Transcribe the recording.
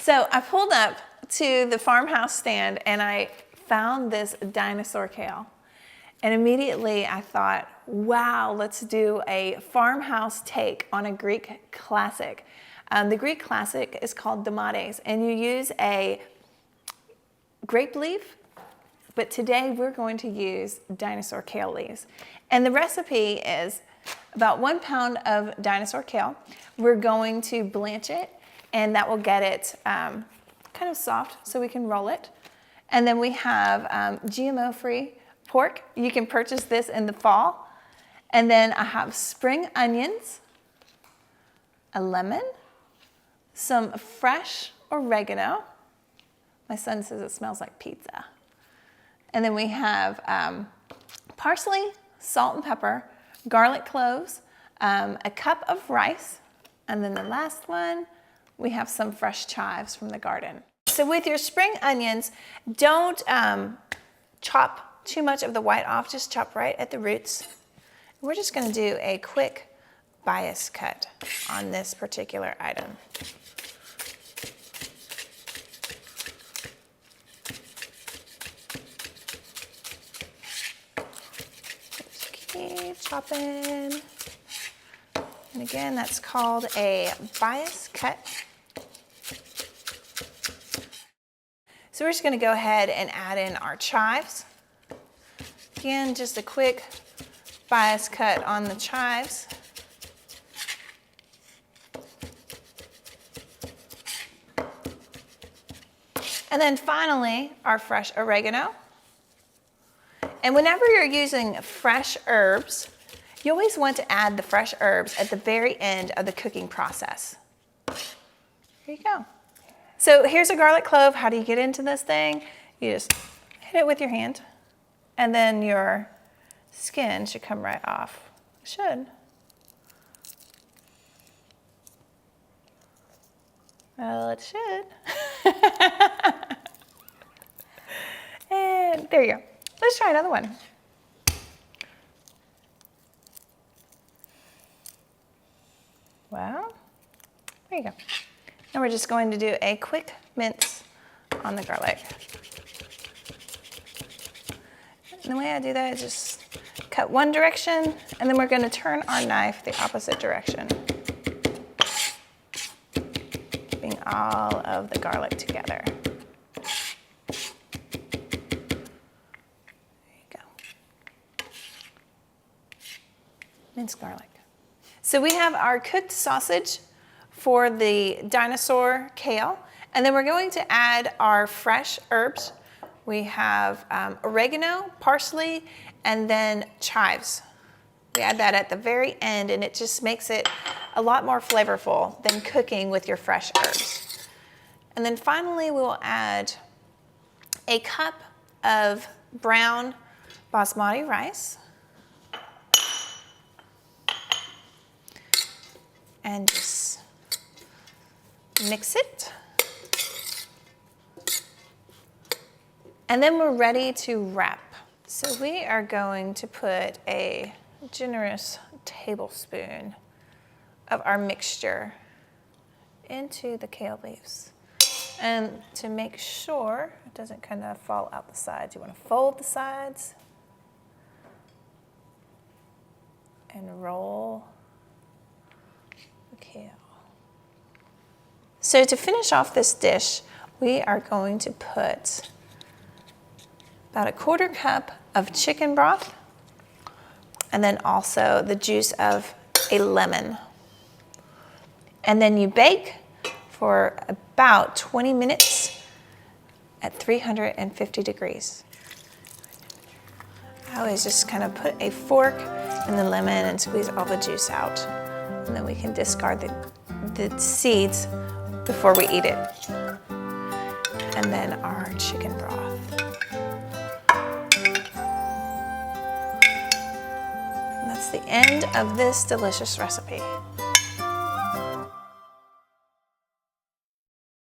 So I pulled up to the farmhouse stand and I found this dinosaur kale. And immediately I thought, wow, let's do a farmhouse take on a Greek classic. The Greek classic is called Dolmades, and you use a grape leaf, but today we're going to use dinosaur kale leaves. And the recipe is about 1 pound of dinosaur kale. We're going to blanch it, and that will get it kind of soft so we can roll it. And then we have GMO-free pork. You can purchase this in the fall. And then I have spring onions, a lemon, some fresh oregano. My son says it smells like pizza. And then we have parsley, salt and pepper, garlic cloves, a cup of rice, and then the last one, we have some fresh chives from the garden. So with your spring onions, don't chop too much of the white off, just chop right at the roots. We're just gonna do a quick bias cut on this particular item. Just keep chopping. And again, that's called a bias cut. So we're just gonna go ahead and add in our chives. Again, just a quick bias cut on the chives. And then finally, our fresh oregano. And whenever you're using fresh herbs, you always want to add the fresh herbs at the very end of the cooking process. Here you go. So here's a garlic clove. How do you get into this thing? You just hit it with your hand, and then your skin should come right off. It should. Well, it should. And there you go. Let's try another one. Well, there you go. Now we're just going to do a quick mince on the garlic. And the way I do that is just cut one direction, and then we're going to turn our knife the opposite direction, keeping all of the garlic together. There you go. Minced garlic. So we have our cooked sausage for the dinosaur kale, and then we're going to add our fresh herbs. We have oregano, parsley, and then chives. We add that at the very end, and it just makes it a lot more flavorful than cooking with your fresh herbs. And then finally, we will add a cup of brown basmati rice. And just mix it. And then we're ready to wrap. So we are going to put a generous tablespoon of our mixture into the kale leaves. And to make sure it doesn't kind of fall out the sides, you want to fold the sides and roll the kale. So to finish off this dish, we are going to put about 1/4 cup of chicken broth, and then also the juice of a lemon. And then you bake for about 20 minutes at 350 degrees. I always just kind of put a fork in the lemon and squeeze all the juice out. And then we can discard the seeds before we eat it. And then our chicken broth. And that's the end of this delicious recipe.